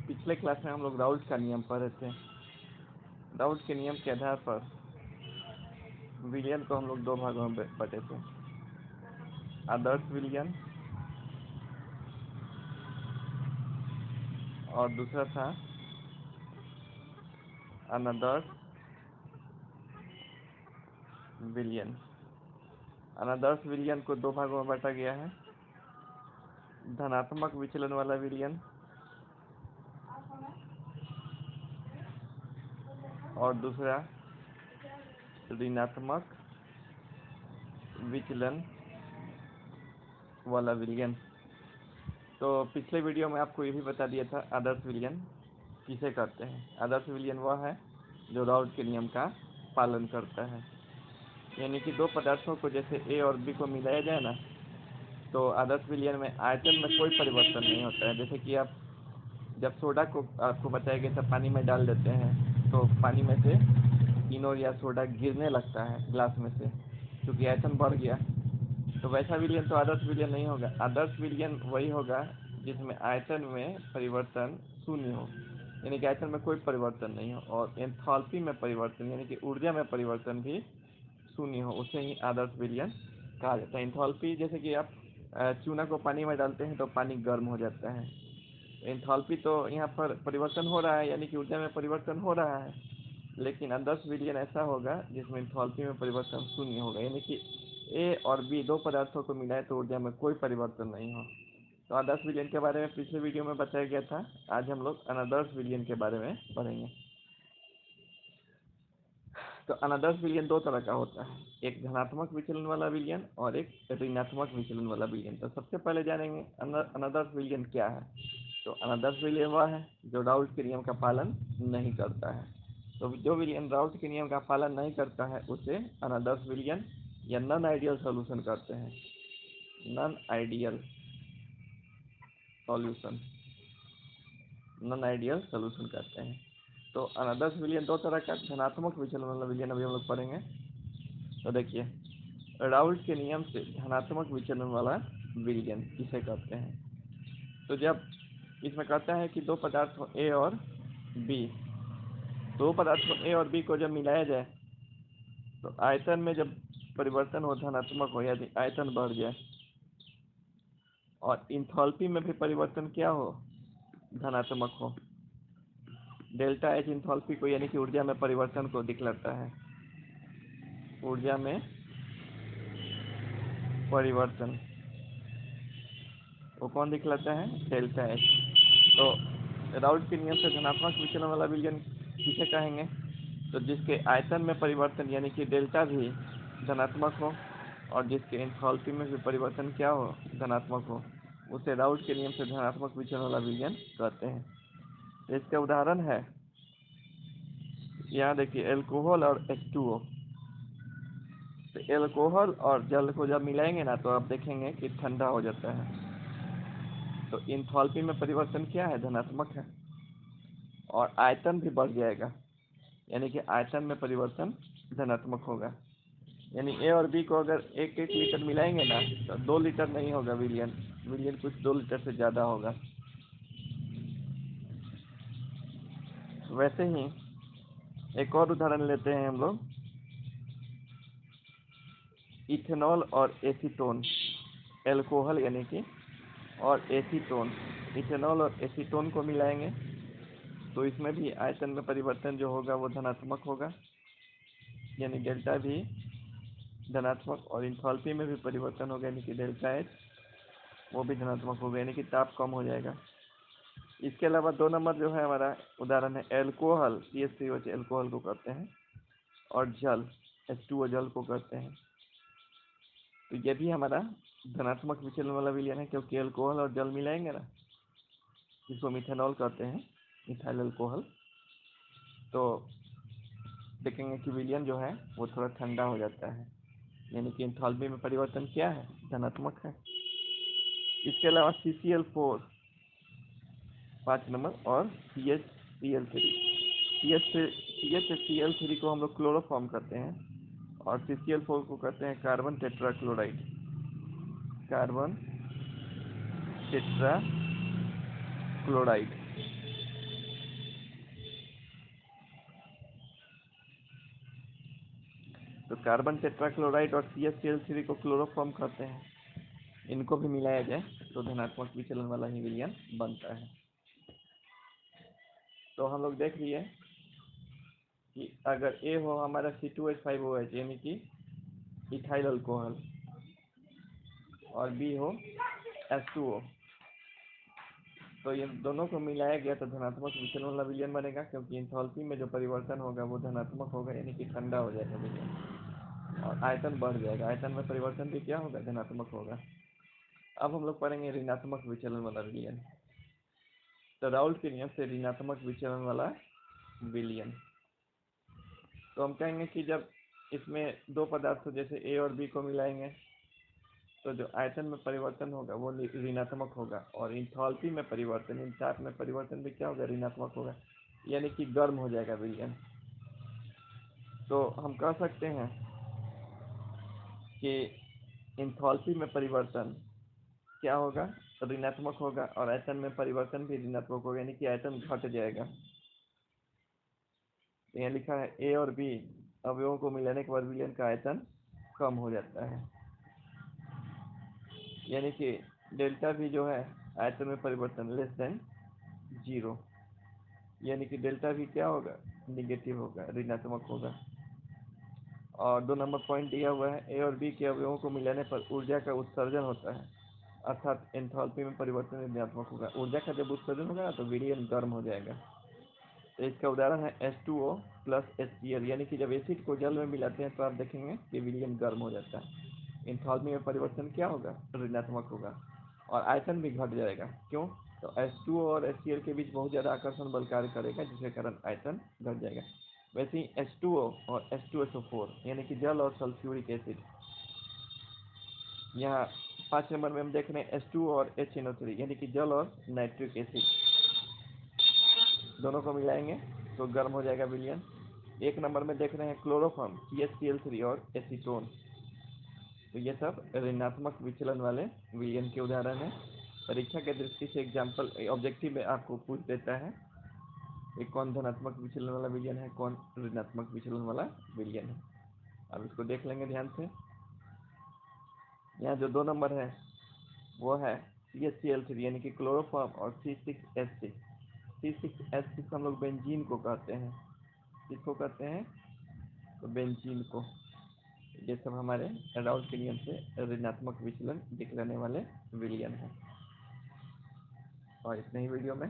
पिछले क्लास में हम लोग राउल्ट का नियम पढ़े थे। राउल्ट के नियम के आधार पर विलयन को हम लोग दो भागों में बांटे थे, आदर्श विलयन और दूसरा था अनादर्श विलयन। अनादर्श विलयन को दो भागों में बांटा गया है, धनात्मक विचलन वाला विलयन और दूसरा ऋणात्मक विचलन वाला विलयन। तो पिछले वीडियो में आपको ये भी बता दिया था आदर्श विलयन किसे कहते हैं। आदर्श विलयन वह है जो राउल्ट के नियम का पालन करता है, यानी कि दो पदार्थों को जैसे ए और बी को मिलाया जाए ना, तो आदर्श विलयन में आयतन में कोई परिवर्तन नहीं होता है। जैसे कि आप जब सोडा को आपको बताया गया था पानी में डाल देते हैं तो पानी में से इनोर या सोडा गिरने लगता है ग्लास में से, क्योंकि आयतन बढ़ गया। तो वैसा विलयन तो आदर्श विलयन नहीं होगा। आदर्श विलयन वही होगा जिसमें आयतन में परिवर्तन शून्य हो, यानी कि आयतन में कोई परिवर्तन नहीं हो, और एंथैल्पी में परिवर्तन यानी कि ऊर्जा में परिवर्तन भी शून्य हो, उसे ही आदर्श विलयन कहा जाता है। एंथैल्पी जैसे कि आप चूना को पानी में डालते हैं तो पानी गर्म हो जाता है, एंथैल्पी तो यहाँ पर परिवर्तन हो रहा है, यानी कि ऊर्जा में परिवर्तन हो रहा है। लेकिन आदर्श विलयन ऐसा होगा जिसमें एंथैल्पी में परिवर्तन शून्य होगा, यानी कि ए और बी दो पदार्थों को मिलाए तो ऊर्जा में कोई परिवर्तन नहीं हो। तो आदर्श विलयन के बारे में पिछले वीडियो में बताया गया था। आज हम लोग अनादर्श विलयन के बारे में पढ़ेंगे। तो अनादर्श विलयन दो तरह का होता है, एक धनात्मक विचलन वाला विलयन और एक ऋणात्मक विचलन वाला विलयन। तो सबसे पहले जानेंगे अनादर्श विलयन क्या है। तो अनादर्श विलयन वह है जो राउल्ट के नियम का पालन नहीं करता है। तो जो विलयन राउल्ट के नियम का पालन नहीं करता है उसे अनादर्श विलयन या नॉन आइडियल सॉल्यूशन कहते हैं। Non ideal solution, non ideal solution कहते हैं। तो अनादर्श विलयन दो तरह का, धनात्मक विचलन वाला विलयन अभी हम लोग पढ़ेंगे। तो देखिए, राउल्ट के नियम से धनात्मक विचलन वाला विलयन किसे कहते हैं। तो जब इसमें कहता है कि दो पदार्थ हो ए और बी, दो पदार्थों ए और बी को जब मिलाया जाए तो आयतन में जब परिवर्तन हो धनात्मक हो, यदि आयतन बढ़ जाए, और इंथैल्पी में भी परिवर्तन क्या हो, धनात्मक हो, डेल्टा एच इंथैल्पी को यानी कि ऊर्जा में परिवर्तन को दिखलाता है। ऊर्जा में परिवर्तन वो कौन दिखलाता है, डेल्टा एच। तो राउल्ट के नियम से धनात्मक विचलन वाला विलयन किसे कहेंगे, तो जिसके आयतन में परिवर्तन यानी कि डेल्टा भी धनात्मक हो और जिसके एंथैल्पी में भी परिवर्तन क्या हो, धनात्मक हो, उसे राउल्ट के नियम से धनात्मक विचलन वाला विलयन कहते हैं। इसका उदाहरण है, यहाँ देखिए, एल्कोहल और H2O। तो एल्कोहल और जल को जब मिलाएंगे ना तो आप देखेंगे कि ठंडा हो जाता है। तो इंथैल्पी में परिवर्तन क्या है, धनात्मक है, और आयतन भी बढ़ जाएगा, यानी कि आयतन में परिवर्तन धनात्मक होगा। यानी ए और बी को अगर एक एक लीटर मिलाएंगे ना तो 2 लीटर नहीं होगा विलयन, विलयन कुछ 2 लीटर से ज़्यादा होगा। वैसे ही एक और उदाहरण लेते हैं हम लोग, इथेनॉल और एसीटोन, एल्कोहल यानी कि और एसीटोन, इथेनॉल और एसीटोन को मिलाएंगे तो इसमें भी आयतन में परिवर्तन जो होगा वो धनात्मक होगा, यानी डेल्टा भी धनात्मक, और इंथैल्पी में भी परिवर्तन होगा यानी कि डेल्टा एच वो भी धनात्मक होगा, यानी कि ताप कम हो जाएगा। इसके अलावा 2 नंबर जो है हमारा उदाहरण है एल्कोहल, CH3O एल्कोहल को कहते हैं, और जल H2O जल को कहते हैं। तो ये भी हमारा धनात्मक विचलन वाला विलयन है, क्योंकि अल्कोहल और जल मिलाएंगे ना, जिसको मिथेनॉल कहते हैं, मिथाइल अल्कोहल, तो देखेंगे कि विलयन जो है वो थोड़ा ठंडा हो जाता है, यानी कि एंथैल्पी में परिवर्तन क्या है, धनात्मक है। इसके अलावा CCl4 5 नंबर और CHCl3, CHCl3 को हम लोग क्लोरोफॉर्म करते हैं, और CCl4 को कहते हैं कार्बन टेट्राक्लोराइड, कार्बन टेट्राक्लोराइड। तो कार्बन टेट्राक्लोराइड और CH3 को क्लोरोफॉर्म कहते हैं। इनको भी मिलाया जाए तो धनात्मक विचलन वाला ही विलयन बनता है। तो हम लोग देख लिए कि अगर A हो हमारा C2H5OH यानी कि इथाइल अल्कोहल और B हो H2O, तो ये दोनों को मिलाया गया तो धनात्मक विचलन वाला विलयन बनेगा, क्योंकि इंथैल्पी में जो परिवर्तन होगा वो धनात्मक होगा, यानी कि ठंडा हो जाएगा विलयन और आयतन बढ़ जाएगा। आयतन में परिवर्तन भी क्या होगा, धनात्मक होगा। अब हम लोग पढ़ेंगे ऋणात्मक विचलन वाला विलयन। तो राउल्ट के नियम से ऋणात्मक विचलन वाला विलयन, तो हम कहेंगे कि जब इसमें दो पदार्थों जैसे A और B को मिलाएंगे तो जो आयतन में परिवर्तन होगा वो ऋणात्मक होगा, और इंथैल्पी में परिवर्तन, इन चाप में परिवर्तन भी क्या होगा, ऋणात्मक होगा, यानी कि गर्म हो जाएगा विलयन। तो हम कह सकते हैं कि इंथैल्पी में परिवर्तन क्या होगा, ऋणात्मक होगा, और आयतन में परिवर्तन भी ऋणात्मक होगा, यानी कि आयतन घट जाएगा। तो यहाँ लिखा है A और B अवयवों को मिलाने के बाद विलयन का आयतन कम हो जाता है, यानी कि डेल्टा भी जो है आयतन में परिवर्तन लेस देन 0, यानी कि डेल्टा भी क्या होगा, निगेटिव होगा, ऋणात्मक होगा। और 2 नंबर पॉइंट दिया हुआ है A और B के अवयवों को मिलाने पर ऊर्जा का उत्सर्जन होता है, अर्थात एंथैल्पी में परिवर्तन ऋणात्मक होगा। ऊर्जा का जब उत्सर्जन होगा तो विलयन गर्म हो जाएगा। तो इसका उदाहरण है H2O प्लस HCl, यानी कि जब एसिड को जल में मिलाते हैं तो आप देखेंगे कि विलयन गर्म हो जाता है। एंथैल्पी में परिवर्तन क्या होगा, ऋणात्मक होगा, और आयतन भी घट जाएगा। क्यों, तो H2O और HCl के बीच बहुत ज़्यादा आकर्षण बल कार्य करेगा, जिसके कारण आयतन घट जाएगा। वैसे ही H2O और H2SO4 यानी कि जल और सल्फ्यूरिक एसिड, यहाँ 5 नंबर में हम देख रहे हैं H2O और HNO3 यानी कि जल और नाइट्रिक एसिड, दोनों को मिलाएंगे तो गर्म हो जाएगा विलयन। 1 नंबर में देख रहे हैं क्लोरोफॉर्म CH3 और एसीटोन, तो ये सब ऋणात्मक विचलन वाले विलयन के उदाहरण हैं। परीक्षा के दृष्टि से एग्जाम्पल ऑब्जेक्टिव में आपको पूछ देता है कि कौन धनात्मक विचलन वाला विलयन है, कौन ऋणात्मक विचलन वाला विलयन है। अब इसको देख लेंगे ध्यान से। यहाँ जो 2 नंबर है वो है CHCl3 यानी कि क्लोरोफॉर्म और C6H6। C6H6 हम लोग बेंजीन को कहते हैं। किसको कहते हैं, तो बेंजीन को। ये सब हमारे राउल्ट के नियम से ऋणात्मक विचलन दिखलाने वाले विलयन हैं। और इतने ही वीडियो में